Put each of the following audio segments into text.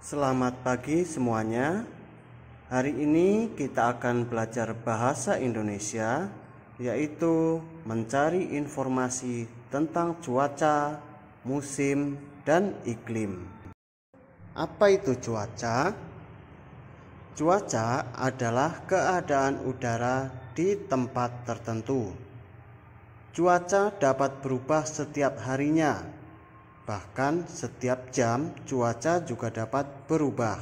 Selamat pagi semuanya. Hari ini kita akan belajar bahasa Indonesia, yaitu mencari informasi tentang cuaca, musim, dan iklim. Apa itu cuaca? Cuaca adalah keadaan udara di tempat tertentu. Cuaca dapat berubah setiap harinya. Bahkan setiap jam cuaca juga dapat berubah.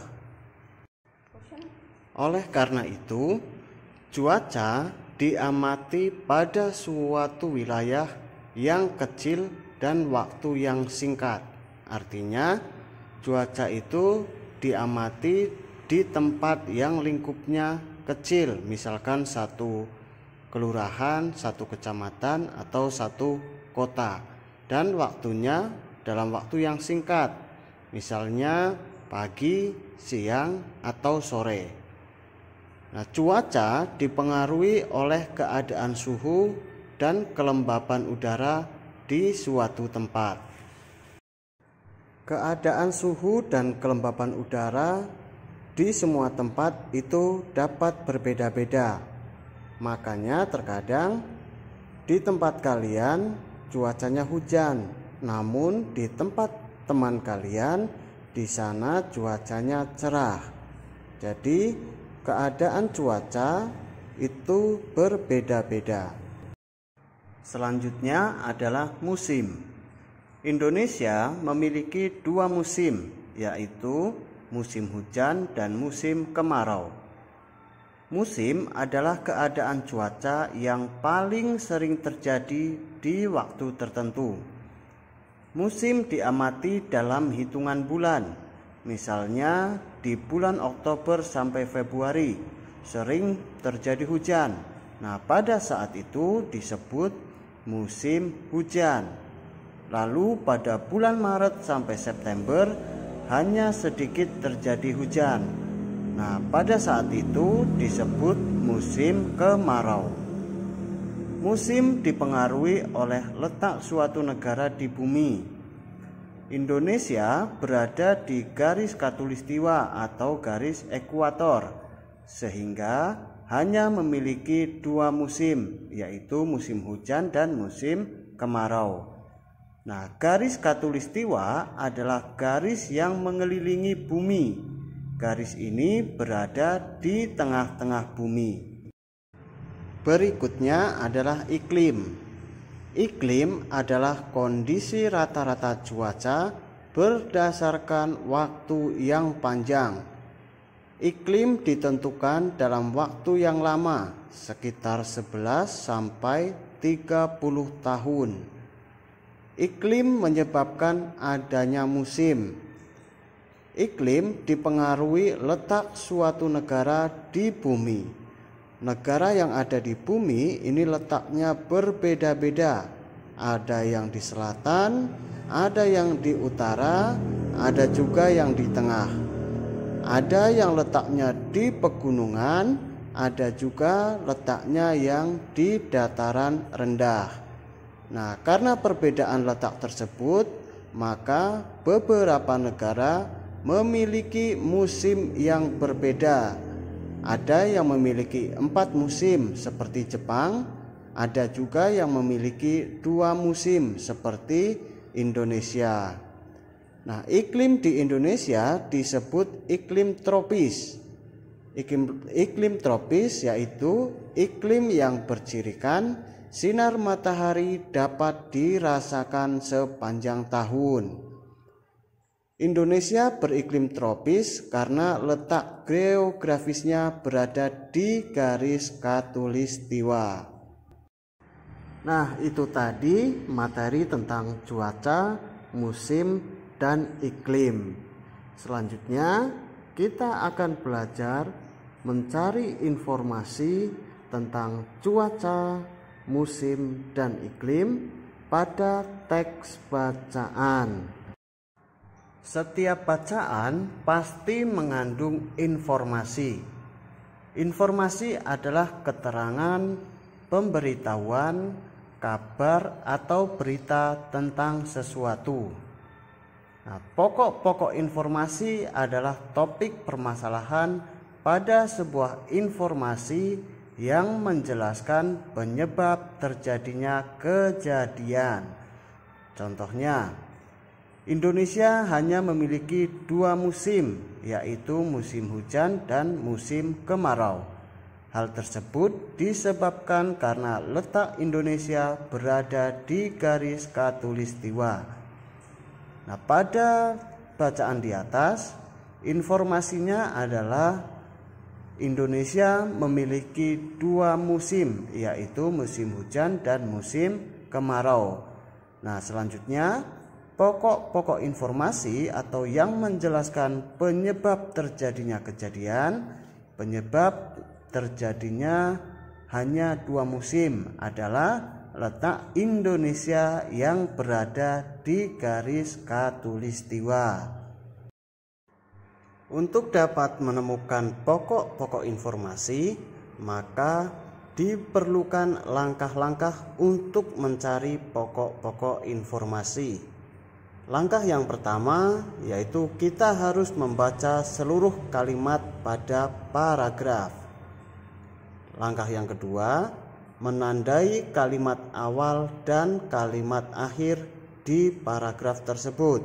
Oleh karena itu, cuaca diamati pada suatu wilayah yang kecil dan waktu yang singkat. Artinya, cuaca itu diamati di tempat yang lingkupnya kecil, misalkan satu kelurahan, satu kecamatan, atau satu kota, dan waktunya dalam waktu yang singkat, misalnya pagi, siang, atau sore. Nah, cuaca dipengaruhi oleh keadaan suhu dan kelembapan udara di suatu tempat. Keadaan suhu dan kelembapan udara di semua tempat itu dapat berbeda-beda. Makanya terkadang di tempat kalian cuacanya hujan, namun di tempat teman kalian di sana cuacanya cerah. Jadi keadaan cuaca itu berbeda-beda. Selanjutnya adalah musim. Indonesia memiliki dua musim, yaitu musim hujan dan musim kemarau. Musim adalah keadaan cuaca yang paling sering terjadi di waktu tertentu. Musim diamati dalam hitungan bulan. Misalnya di bulan Oktober sampai Februari sering terjadi hujan. Nah, pada saat itu disebut musim hujan. Lalu pada bulan Maret sampai September hanya sedikit terjadi hujan. Nah, pada saat itu disebut musim kemarau. Musim dipengaruhi oleh letak suatu negara di bumi. Indonesia berada di garis khatulistiwa atau garis ekuator, sehingga hanya memiliki dua musim, yaitu musim hujan dan musim kemarau. Nah, garis khatulistiwa adalah garis yang mengelilingi bumi. Garis ini berada di tengah-tengah bumi. Berikutnya adalah iklim. Iklim adalah kondisi rata-rata cuaca berdasarkan waktu yang panjang. Iklim ditentukan dalam waktu yang lama, sekitar 11 sampai 30 tahun. Iklim menyebabkan adanya musim. Iklim dipengaruhi letak suatu negara di bumi. Negara yang ada di bumi ini letaknya berbeda-beda. Ada yang di selatan, ada yang di utara, ada juga yang di tengah. Ada yang letaknya di pegunungan, ada juga letaknya yang di dataran rendah. Nah, karena perbedaan letak tersebut, maka beberapa negara memiliki musim yang berbeda. Ada yang memiliki 4 musim seperti Jepang, ada juga yang memiliki 2 musim seperti Indonesia. Nah, iklim di Indonesia disebut iklim tropis. Iklim tropis yaitu iklim yang bercirikan sinar matahari dapat dirasakan sepanjang tahun. Indonesia beriklim tropis karena letak geografisnya berada di garis khatulistiwa. Nah, itu tadi materi tentang cuaca, musim, dan iklim. Selanjutnya, kita akan belajar mencari informasi tentang cuaca, musim, dan iklim pada teks bacaan. Setiap bacaan pasti mengandung informasi. Informasi adalah keterangan, pemberitahuan, kabar, atau berita tentang sesuatu. Nah, pokok-pokok informasi adalah topik permasalahan pada sebuah informasi yang menjelaskan penyebab terjadinya kejadian. Contohnya, Indonesia hanya memiliki 2 musim, yaitu musim hujan dan musim kemarau. Hal tersebut disebabkan karena letak Indonesia berada di garis khatulistiwa. Nah, pada bacaan di atas, informasinya adalah Indonesia memiliki 2 musim, yaitu musim hujan dan musim kemarau. Nah, selanjutnya pokok-pokok informasi atau yang menjelaskan penyebab terjadinya kejadian. Penyebab terjadinya hanya 2 musim adalah letak Indonesia yang berada di garis khatulistiwa. Untuk dapat menemukan pokok-pokok informasi, maka diperlukan langkah-langkah untuk mencari pokok-pokok informasi. Langkah yang pertama yaitu kita harus membaca seluruh kalimat pada paragraf. Langkah yang kedua, menandai kalimat awal dan kalimat akhir di paragraf tersebut.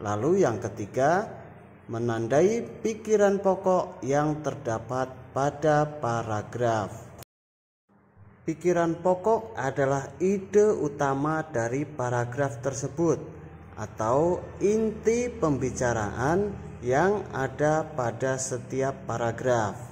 Lalu yang ketiga, menandai pikiran pokok yang terdapat pada paragraf. Pikiran pokok adalah ide utama dari paragraf tersebut atau inti pembicaraan yang ada pada setiap paragraf.